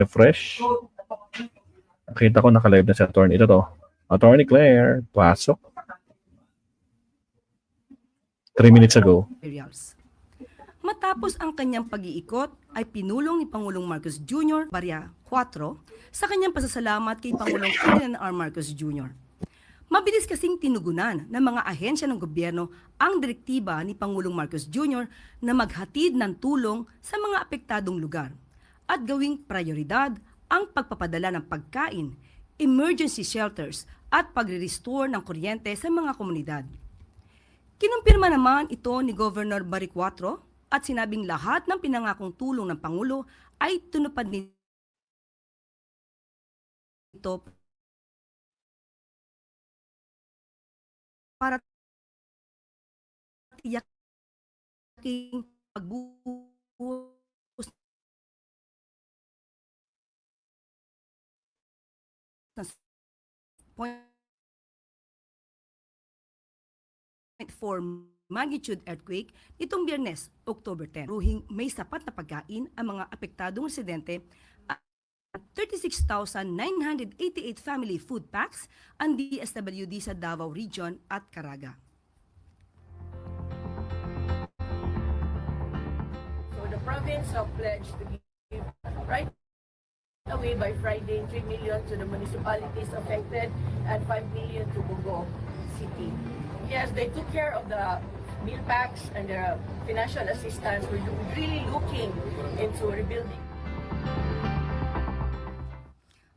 refresh. Nakita ko naka-live na si attorney. Ito to. Attorney Claire, pasok. 3 minutes ago. Matapos ang kanyang pag-iikot ay pinulong ni Pangulong Marcos Jr. Barya 4 sa kanyang pasasalamat kay Pangulong Ferdinand R. Marcos Jr. Mabilis kasing tinugunan ng mga ahensya ng gobyerno ang direktiba ni Pangulong Marcos Jr. na maghatid ng tulong sa mga apektadong lugar at gawing prioridad ang pagpapadala ng pagkain, emergency shelters at pagre-restore ng kuryente sa mga komunidad. Kinumpirma naman ito ni Governor Barry 4 at sinabing lahat ng pinangakong tulong ng Pangulo ay tinupad nito para tiyaking pagbuhos ng 4 magnitude earthquake nitong Biyernes, October 10. Ruhing may sapat na pagkain ang mga apektadong residente at 36,988 family food packs ang DSWD sa Davao Region at Caraga. So the province have pledged to give right away by Friday 3 million to the municipalities affected and 5 million to Bugo City. Yes, they took care of the meal packs and the financial assistance. We're really looking into rebuilding.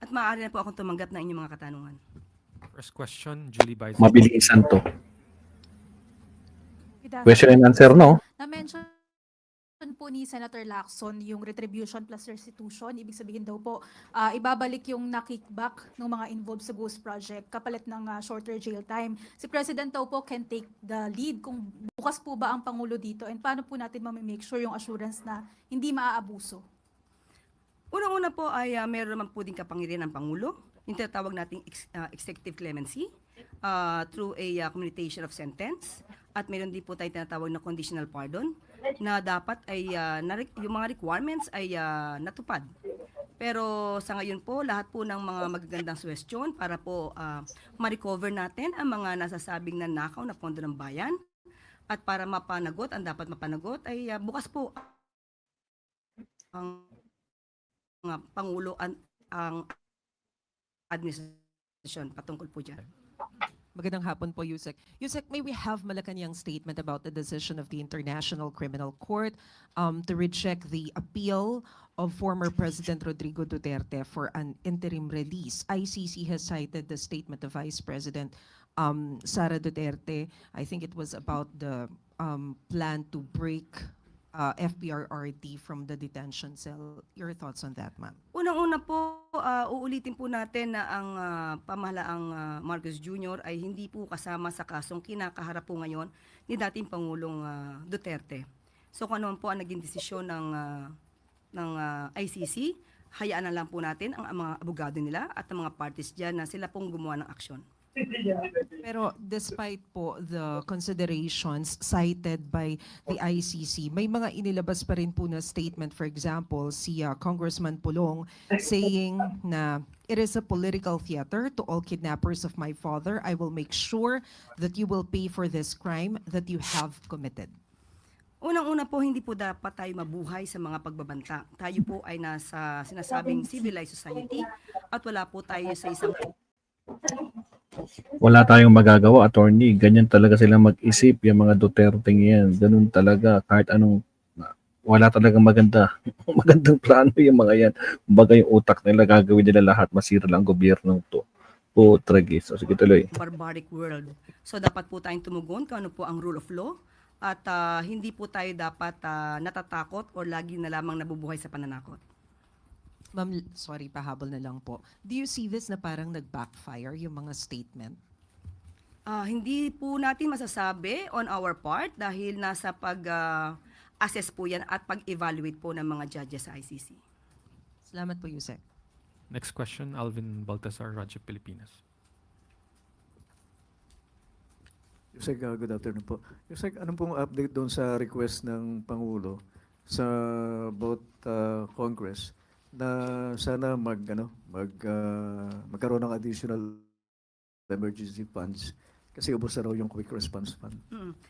At maaari na po akong tumanggap na inyong mga katanungan. First question, Julie Baiza. Mabilisan to. Question and answer, no? Na-mention po ni Senator Lacson yung retribution plus restitution. Ibig sabihin daw po, ibabalik yung na-kickback ng mga involved sa Ghost Project kapalit ng shorter jail time. Si President daw po can take the lead kung bukas po ba ang Pangulo dito and paano po natin mamimake sure yung assurance na hindi maaabuso? Unang-una po ay meron naman po din kapangyarihan ng Pangulo, yung tinatawag nating executive clemency through a commutation of sentence. At meron din po tayo tinatawag na conditional pardon na dapat ay yung mga requirements ay natupad. Pero sa ngayon po, lahat po ng mga magagandang suwestyon para po ma-recover natin ang mga nasasabing nanakaw na pondo ng bayan at para mapanagot, ang dapat mapanagot ay bukas po ang Pangulo ang administrasyon patungkol po dyan. Magandang hapon po, Yusek. Yusek, may we have Malacanang statement about the decision of the International Criminal Court to reject the appeal of former President Rodrigo Duterte for an interim release. ICC has cited the statement of Vice President Sara Duterte. I think it was about the plan to break FPRRD from the detention cell. Your thoughts on that, ma'am? Unang-una po, uulitin po natin na ang pamahalaang Marcos Jr. ay hindi po kasama sa kasong kinakaharap po ngayon ni dating Pangulong Duterte. So kung ano po ang naging desisyon ng ICC, hayaan na lang po natin ang mga abogado nila at ang mga parties dyan na sila pong gumawa ng aksyon. Pero despite po the considerations cited by the ICC, may mga inilabas pa rin po na statement, for example, si Congressman Pulong saying na it is a political theater to all kidnappers of my father. I will make sure that you will pay for this crime that you have committed. Unang-una po, hindi po dapat tayo mabuhay sa mga pagbabanta. Tayo po ay nasa sinasabing civilized society at wala po tayo sa isang Wala tayong magagawa, attorney. Ganyan talaga sila mag-isip, yung mga Duterte yan. Ganun talaga, kahit anong, wala talagang magandang plano yung mga yan. Kumbaga yung utak nila, gagawin nila lahat, masira lang ang gobyernong to. Po, tragis. So, sige tuloy. barbaric world. So dapat po tayong tumugon kung ano po ang rule of law at hindi po tayo dapat natatakot o lagi na lamang nabubuhay sa pananakot. Ma'am, sorry, pahabol na lang po. Do you see this na parang nag-backfire yung mga statement? Hindi po natin masasabi on our part dahil nasa pag-assess po yan at pag-evaluate po ng mga judges sa ICC. Salamat po, Yusek. Next question, Alvin Baltasar, Radyo Pilipinas. Yusek, good afternoon po. Yusek, anong pong update doon sa request ng Pangulo sa both Congress na sana magkaroon ng additional emergency funds kasi ubos na raw yung quick response fund.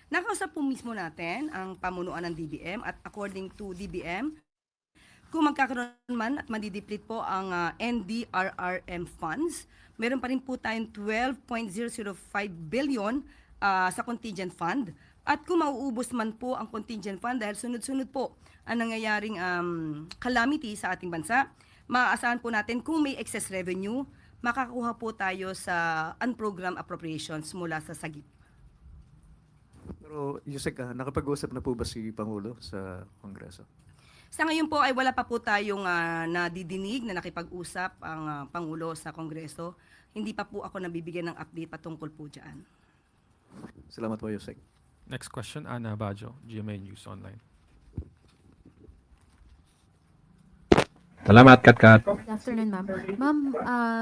Nakausap po mismo natin ang pamunuan ng DBM at according to DBM, kung magkakaroon man at madideplete po ang NDRRM funds, meron pa rin po tayong 12.005 billion sa contingent fund. At kung mauubos man po ang contingent fund dahil sunod-sunod po ang nangyayaring calamity sa ating bansa, maaasahan po natin kung may excess revenue, makakuha po tayo sa unprogrammed appropriations mula sa SAGIP. Pero Yusek, nakapag-usap na po ba si Pangulo sa Kongreso? Sa ngayon po ay wala pa po tayong nadidinig na nakipag-usap ang Pangulo sa Kongreso. Hindi pa po ako nabibigyan ng update patungkol po dyan. Salamat po, Yusek. Next question, Ana Bajo, GMA News Online. Salamat, Katkat. Good afternoon, ma'am. Ma'am,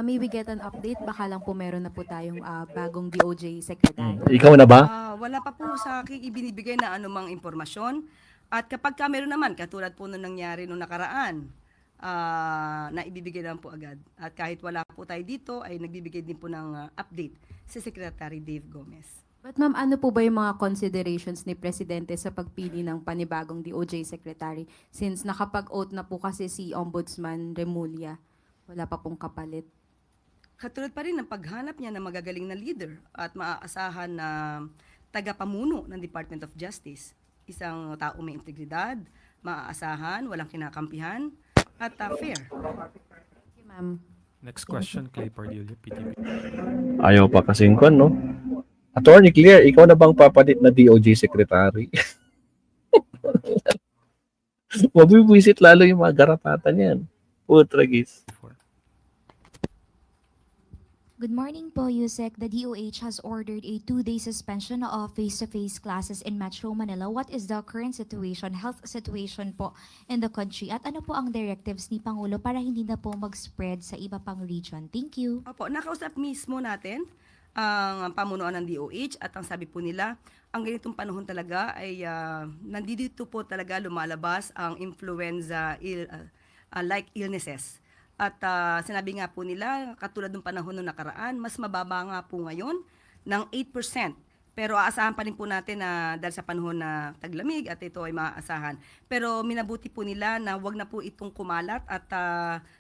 may we get an update? Baka lang po meron na po tayong bagong DOJ secretary. Ikaw na ba? Wala pa po sa akin ibinibigay na anumang impormasyon. At kapag meron naman, katulad po nung nangyari nung nakaraan, na ibibigay naman po agad. At kahit wala po tayo dito, ay nagbibigay din po ng update si Secretary Dave Gomez. But ma'am, ano po ba yung mga considerations ni Presidente sa pagpili ng panibagong DOJ secretary since nakapag-oath na po kasi si Ombudsman Remulla? Wala pa pong kapalit. Katulad pa rin ng paghanap niya ng magagaling na leader at maaasahan na tagapamuno ng Department of Justice. Isang tao may integridad, maaasahan, walang kinakampihan, at fair. Okay, ma'am. Next question, Clay Pardilla, PTV. Ayaw pa kasing kon, no? Attorney Claire, ikaw na bang papalit na DOJ Secretary? Mabibwisit lalo yung mga garapatan yan. Putragis. Good morning po, Yusek. The DOH has ordered a 2-day suspension of face-to-face classes in Metro Manila. What is the current situation, health situation po in the country? At ano po ang directives ni Pangulo para hindi na po mag-spread sa iba pang region? Thank you. Opo, nakausap mismo natin ang pamunuan ng DOH at ang sabi po nila, ang ganitong panahon talaga ay nandito po talaga lumalabas ang influenza like illnesses. At sinabi nga po nila, katulad ng panahon ng nakaraan, mas mababa nga po ngayon ng 8%. Pero aasahan pa rin po natin na dahil sa panahon na taglamig at ito ay maaasahan. Pero minabuti po nila na wag na po itong kumalat at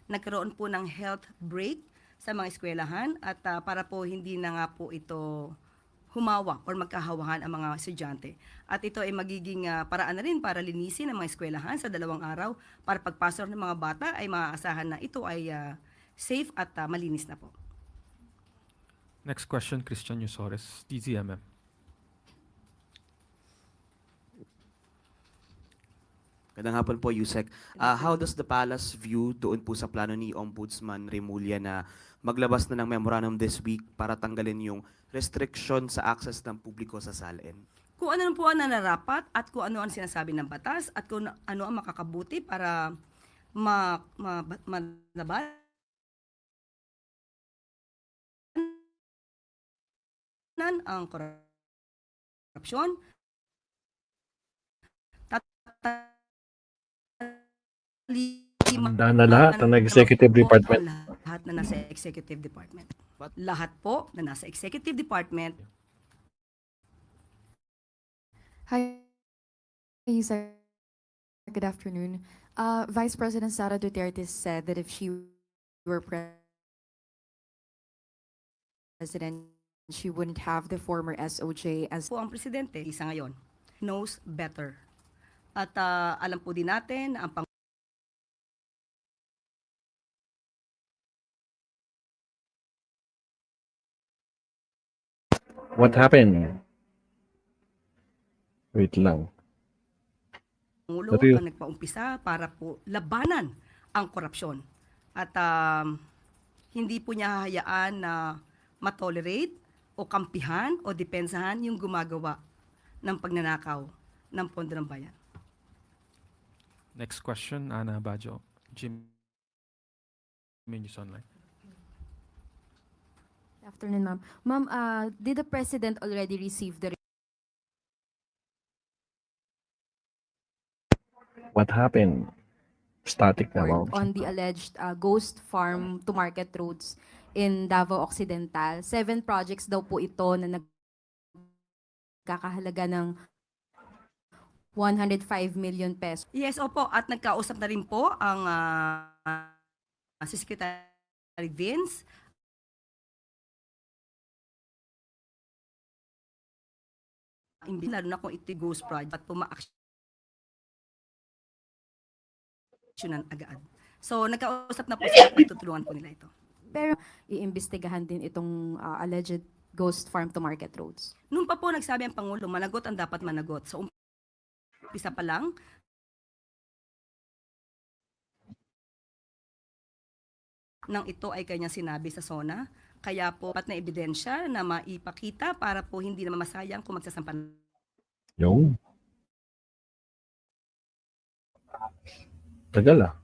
nagkaroon po ng health break sa mga eskwelahan at para po hindi na nga po ito humawa or magkahawahan ang mga estudyante. At ito ay magiging paraan na rin para linisin ang mga eskwelahan sa 2 araw para pagpasok ng mga bata ay maaasahan na ito ay safe at malinis na po. Next question, Christian Yusores, TZMM. Magandang hapon po, Yusek. How does the Palace view doon po sa plano ni Ombudsman Remulla na maglabas na ng memorandum this week para tanggalin yung restriction sa access ng publiko sa SALN? Kung ano po ang nararapat at kung ano ang sinasabi ng batas at kung ano ang makakabuti para malabanan ang korupsyon, Handa na lahat ng executive department. Lahat na nasa executive department. Lahat po na nasa executive department. Hi, sir. Good afternoon. Vice President Sara Duterte said that if she were president, she wouldn't have the former SOJ as Po ang presidente, isa ngayon, knows better. At alam po din natin na ang What happened? Wait lang. Pangulo ang nagpaumpisa para po labanan ang korupsyon. At hindi po niya hahayaan na matolerate o kampihan o depensahan yung gumagawa ng pagnanakaw ng pondo ng bayan. Next question, Ana Bajo, GMA News Online. Good afternoon, ma'am. Ma'am, did the President already receive the What happened? Static na, wow. on the alleged ghost farm to market roads in Davao Occidental. 7 projects daw po ito na nagkakahalaga ng 105 million pesos. Yes, opo. At nagkausap na rin po ang si Secretary Vince. Lalo na kung ito ghost project at puma-actionan agad. So, nagkausap na po sila at tutulungan po nila ito. Pero iimbestigahan din itong alleged ghost farm to market roads. Noon pa po nagsabi ang Pangulo, managot ang dapat managot. So, umpisa pa lang, nang ito ay kanyang sinabi sa SONA. Kaya po, pat na ebidensya na maipakita para po hindi na mamasayang kung magsasampan. Yung. Tagal ah.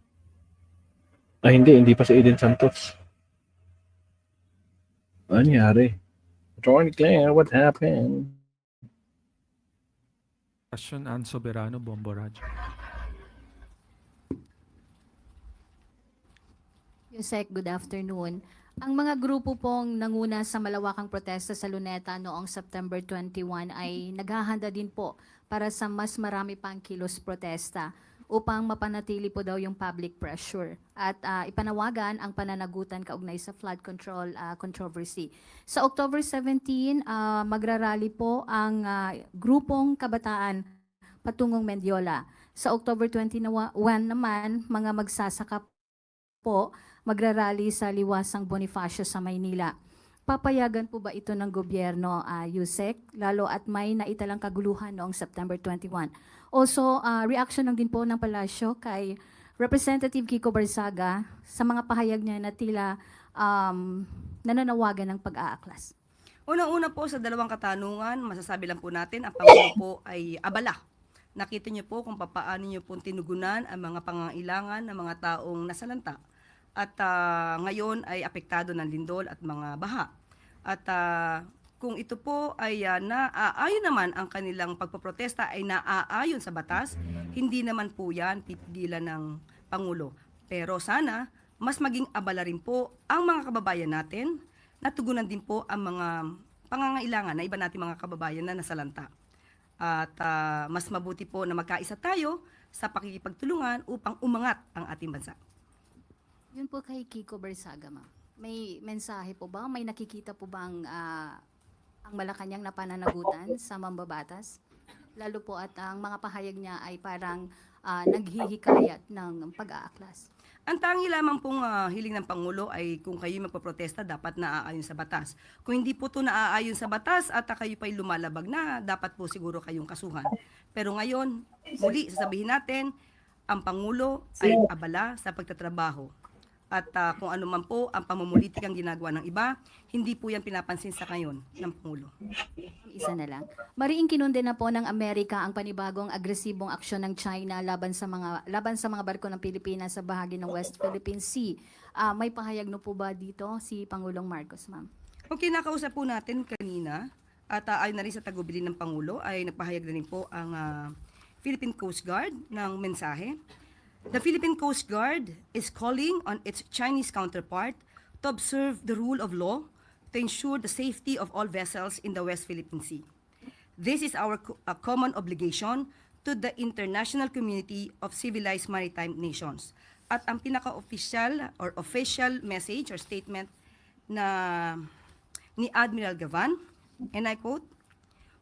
Hindi pa si Eden Santos. Ano nangyari? Attorney Claire, what happened? Question Ann Soberano, Bombo Radyo. Yusek, good afternoon. Ang mga grupo pong nanguna sa malawakang protesta sa Luneta noong September 21 ay naghahanda din po para sa mas marami pang kilos protesta upang mapanatili po daw yung public pressure at ipanawagan ang pananagutan kaugnay sa flood control controversy. Sa October 17, magrarally po ang grupong kabataan patungong Mendiola. Sa October 21 naman, mga magsasaka po magrarally sa Liwasang Bonifacio sa Maynila. Papayagan po ba ito ng gobyerno, Yusek, lalo at may naitalang kaguluhan noong September 21? Also, reaction lang din po ng palasyo kay Representative Kiko Barzaga sa mga pahayag niya na tila nananawagan ng pag-aaklas. Unang-una po sa dalawang katanungan, masasabi lang po natin, ang Pangulo po ay abala. Nakita niyo po kung paano niyo po tinugunan ang mga pangangailangan ng mga taong nasalanta. At ngayon ay apektado ng lindol at mga baha. At kung ito po ay naaayon naman ang kanilang pagpoprotesta ay naaayon sa batas, hindi naman po yan pipigilan ng Pangulo. Pero sana mas maging abala rin po ang mga kababayan natin na tugunan din po ang mga pangangailangan na iba natin mga kababayan na nasalanta. At mas mabuti po na magkaisa tayo sa pakikipagtulungan upang umangat ang ating bansa. Yun po kay Kiko Barzaga, ma'am. May mensahe po ba? May nakikita po bang ang Malacanang na pananagutan sa mambabatas? Lalo po at ang mga pahayag niya ay parang naghihikayat ng pag-aaklas. Ang tangi lamang pong hiling ng Pangulo ay kung kayo magpaprotesta, dapat naaayon sa batas. Kung hindi po ito naaayon sa batas at kayo pa'y lumalabag na, dapat po siguro kayong kasuhan. Pero ngayon, muli, sasabihin natin, ang Pangulo ay abala sa pagtatrabaho. At kung ano man po ang pamumulitikang ginagawa ng iba, hindi po yan pinapansin sa ngayon ng Pangulo. Isa na lang. Mariing kinunde na po ng Amerika ang panibagong agresibong aksyon ng China laban sa mga barko ng Pilipinas sa bahagi ng West Philippine Sea. May pahayag no po ba dito si Pangulong Marcos, ma'am? Okay, nakausap po natin kanina at ayon na rin sa tagubilin ng Pangulo ay nagpahayag na rin po ang Philippine Coast Guard ng mensahe. The Philippine Coast Guard is calling on its Chinese counterpart to observe the rule of law to ensure the safety of all vessels in the West Philippine Sea. This is our common obligation to the international community of civilized maritime nations. At ang pinaka-official or official message or statement na ni Admiral Gavan, and I quote,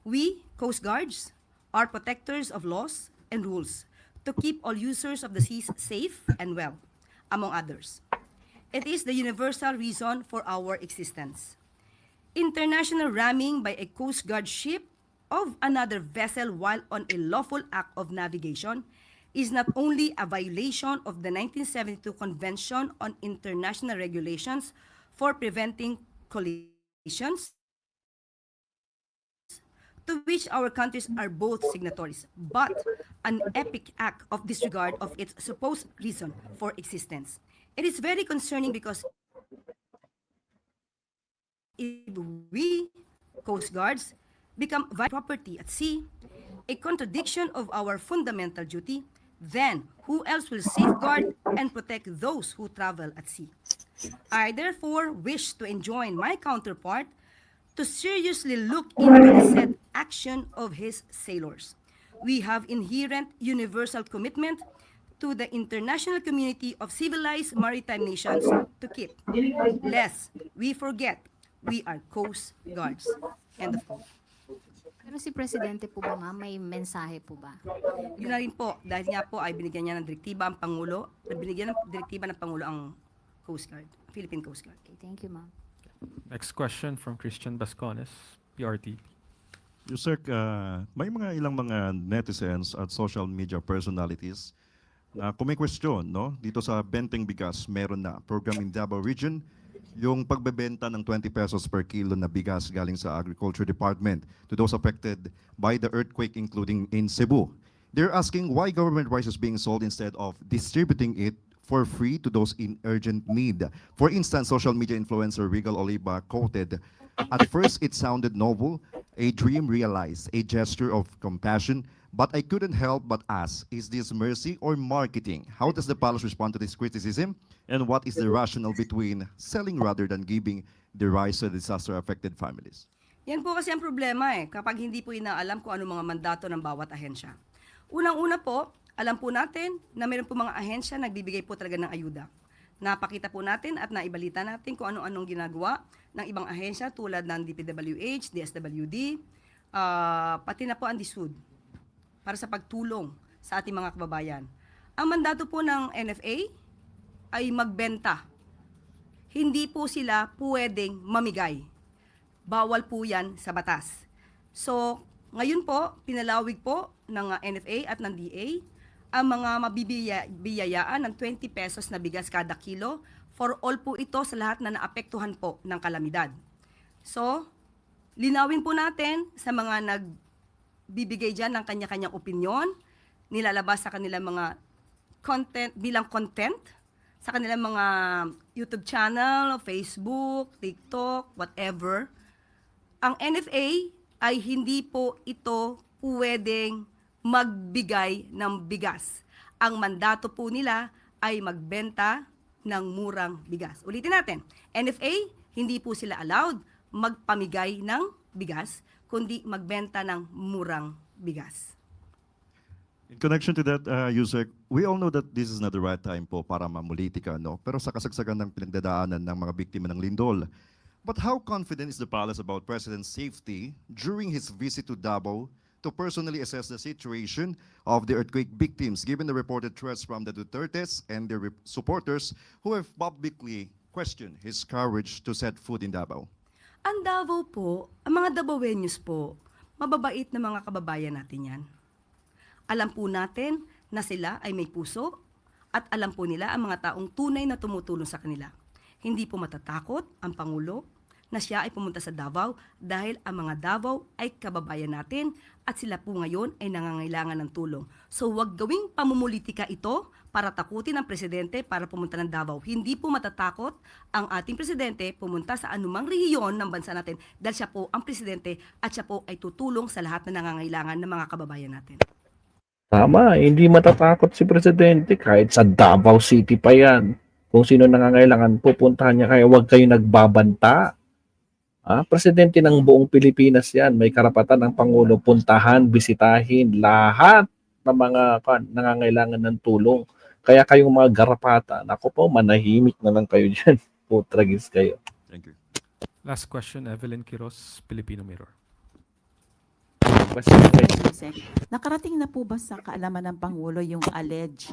"We, Coast Guards, are protectors of laws and rules to keep all users of the seas safe and well, among others. It is the universal reason for our existence. International ramming by a Coast Guard ship of another vessel while on a lawful act of navigation is not only a violation of the 1972 Convention on International Regulations for Preventing Collisions, to which our countries are both signatories, but an epic act of disregard of its supposed reason for existence. It is very concerning because if we, Coast Guards, become property at sea, a contradiction of our fundamental duty, then who else will safeguard and protect those who travel at sea? I therefore wish to enjoin my counterpart to seriously look into the said action of his sailors. We have inherent universal commitment to the international community of civilized maritime nations to keep, lest we forget we are coast guards. End of quote. Pero si Presidente po ba, ma'am, may mensahe po ba? Yun na rin po, dahil nga po ay binigyan niya ng direktiba ang Pangulo, binigyan ng direktiba ng Pangulo ang Coast Guard, Philippine Coast Guard. Okay, thank you, ma'am. Next question from Christian Bascones, PRT. Yusek, may ilang mga netizens at social media personalities na kumikwestiyon, no? Dito sa Benteng Bigas, meron na program in Davao Region, yung pagbebenta ng 20 pesos per kilo na bigas galing sa Agriculture Department to those affected by the earthquake, including in Cebu. They're asking why government rice is being sold instead of distributing it for free to those in urgent need. For instance, social media influencer Regal Oliva quoted, "At first it sounded noble, a dream realized, a gesture of compassion, but I couldn't help but ask, is this mercy or marketing? How does the palace respond to this criticism? And what is the rationale between selling rather than giving the rice to disaster-affected families?" Yan po kasi ang problema kapag hindi po inaalam kung ano mga mandato ng bawat ahensya. Unang-una po, alam po natin na mayroon po mga ahensya nagbibigay po talaga ng ayuda. Napakita po natin at naibalita natin kung ano-anong ginagawa ng ibang ahensya tulad ng DPWH, DSWD, pati na po ang DSUD para sa pagtulong sa ating mga kababayan. Ang mandato po ng NFA ay magbenta. Hindi po sila pwedeng mamigay. Bawal po yan sa batas. So, ngayon po, pinalawig po ng NFA at ng DA ang mga mabibiyayaan ng 20 pesos na bigas kada kilo for all po ito sa lahat na naapektuhan po ng kalamidad. So, linawin po natin sa mga nagbibigay dyan ng kanya-kanyang opinyon, nilalabas sa kanilang mga content, bilang content, sa kanilang mga YouTube channel, Facebook, TikTok, whatever. Ang NFA ay hindi po ito pwedeng magbigay ng bigas. Ang mandato po nila ay magbenta ng murang bigas. Ulitin natin, NFA, hindi po sila allowed magpamigay ng bigas, kundi magbenta ng murang bigas. In connection to that, Yusek, we all know that this is not the right time po para mamulitika, no? Pero sa kasagsagan ng pinagdadaanan ng mga biktima ng lindol. But how confident is the palace about President's safety during his visit to Davao to personally assess the situation of the earthquake victims, given the reported threats from the Dutertes and their supporters who have publicly questioned his courage to set foot in Davao? Ang Davao po, ang mga Davaoenos po, mababait na mga kababayan natin yan. Alam po natin na sila ay may puso at alam po nila ang mga taong tunay na tumutulong sa kanila. Hindi po matatakot ang Pangulo na siya ay pumunta sa Davao dahil ang mga Davao ay kababayan natin at sila po ngayon ay nangangailangan ng tulong. So wag gawing pamumulitika ito para takutin ang presidente para pumunta ng Davao. Hindi po matatakot ang ating presidente pumunta sa anumang rehiyon ng bansa natin dahil siya po ang presidente at siya po ay tutulong sa lahat na nangangailangan ng mga kababayan natin. Tama, hindi matatakot si Presidente kahit sa Davao City pa yan. Kung sino nangangailangan, pupuntahan niya kayo. Huwag kayo nagbabanta. Presidente ng buong Pilipinas yan. May karapatan ng Pangulo puntahan, bisitahin lahat ng mga nangangailangan ng tulong. Kaya kayong mga garapata, naku po, manahimik na lang kayo dyan. Putragis kayo. Thank you. Last question, Evelyn Quiros, Filipino Mirror. Nakarating na po ba sa kaalaman ng Pangulo yung alleged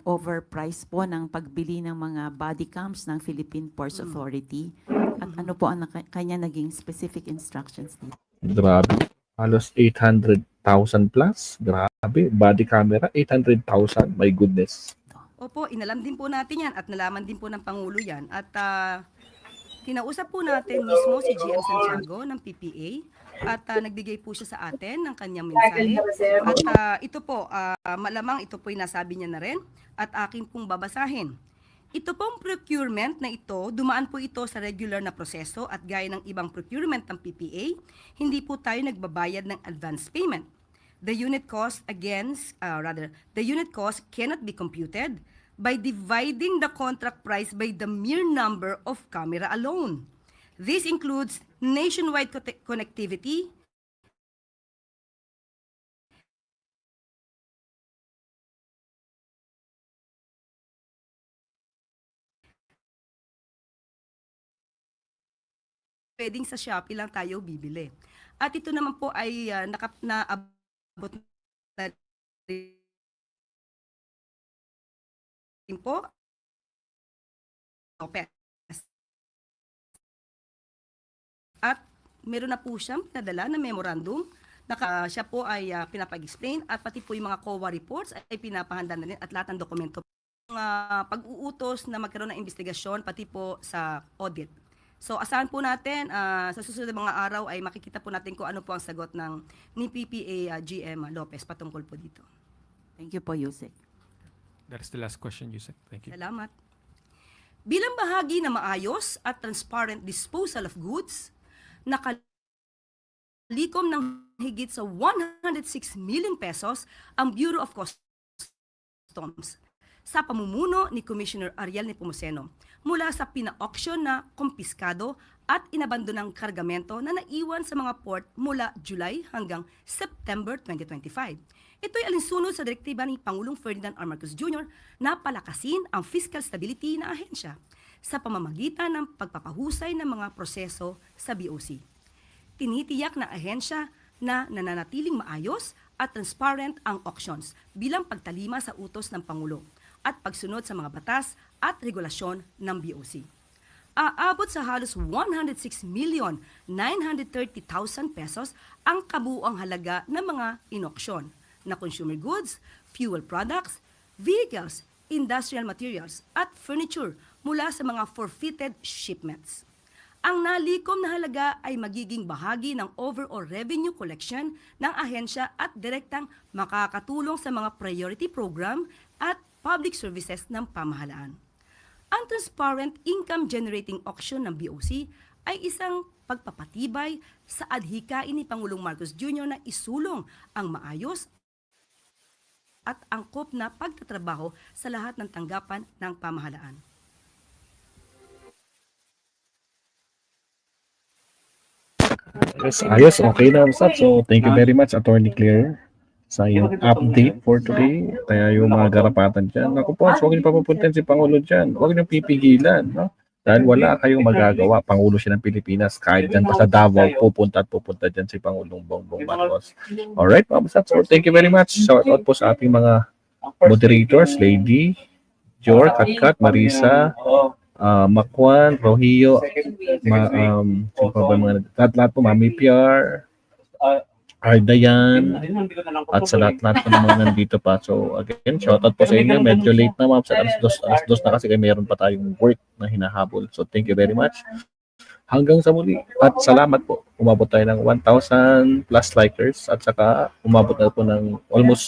overprice po ng pagbili ng mga body cams ng Philippine Ports Authority? At ano po ang kanya naging specific instructions dito? Grabe. Halos 800,000 plus. Grabe. Body camera, 800,000. My goodness. Opo, inalam din po natin yan at nalaman din po ng Pangulo yan. At kinausap po natin mismo si GM Santiago ng PPA at nagbigay po siya sa atin ng kanyang mensahe. At ito po, malamang ito po'y nasabi niya na rin at akin pong babasahin. Ito pong procurement na ito, dumaan po ito sa regular na proseso at gaya ng ibang procurement ng PPA, hindi po tayo nagbabayad ng advance payment. The unit cost the unit cost cannot be computed by dividing the contract price by the mere number of camera alone. This includes nationwide connectivity, pwedeng sa Shopee lang tayo bibili. At ito naman po ay naabot na rin po Lopez. At meron na po siyang nadala na memorandum na siya po ay pinapag-explain at pati po yung mga COA reports ay pinapahanda na rin at lahat ng dokumento. Pag-uutos na magkaroon ng investigasyon pati po sa audit. So asahan po natin sa susunod na mga araw ay makikita po natin kung ano po ang sagot ni PPA GM Lopez patungkol po dito. Thank you po, Yusek. That is the last question, Yusek. Thank you. Salamat. Bilang bahagi na maayos at transparent disposal of goods, nakalikom ng higit sa 106 million pesos ang Bureau of Customs sa pamumuno ni Commissioner Ariel Nepomuceno mula sa pina-auction na kumpiskado at inabandonang kargamento na naiwan sa mga port mula July hanggang September 2025. Ito ay alinsunod sa direktiba ni Pangulong Ferdinand R. Marcos Jr. na palakasin ang fiscal stability na ahensya sa pamamagitan ng pagpapahusay ng mga proseso sa BOC. Tinitiyak ng ahensya na nananatiling maayos at transparent ang auctions bilang pagtalima sa utos ng Pangulo at pagsunod sa mga batas at regulasyon ng BOC. Aabot sa halos 106,930,000 pesos ang kabuuang halaga ng mga inauction na consumer goods, fuel products, vehicles, industrial materials at furniture mula sa mga forfeited shipments. Ang nalikom na halaga ay magiging bahagi ng overall revenue collection ng ahensya at direktang makakatulong sa mga priority program at public services ng pamahalaan. Ang transparent income-generating auction ng BOC ay isang pagpapatibay sa adhikain ni Pangulong Marcos Jr. na isulong ang maayos at angkop na pagtatrabaho sa lahat ng tanggapan ng pamahalaan. Yes, ayos, okay na, Sat. So, thank you very much, Attorney Claire, sa iyong update for today. Kaya yung mga garapatan dyan. Naku po, huwag niyo papupuntin si Pangulo dyan. Huwag niyo pipigilan, no? Dahil wala kayong magagawa. Pangulo siya ng Pilipinas. Kahit dyan pa sa Davao, pupunta dyan si Pangulong Bongbong Marcos. Alright, Ma'am Sat. So, thank you very much. Shout out po sa ating mga moderators, Lady, Jor, Katkat, Marisa, Makwan, Rohio, lahat po, Mami PR, Ardayan, at sa lahat po ng mga nandito pa. So again, shoutout po sa inyo. Medyo late na, ma'am. Sa alas dos na kasi kaya meron pa tayong work na hinahabol. So thank you very much. Hanggang sa muli. At salamat po. Umabot tayo ng 1,000 plus likers at saka umabot na po ng almost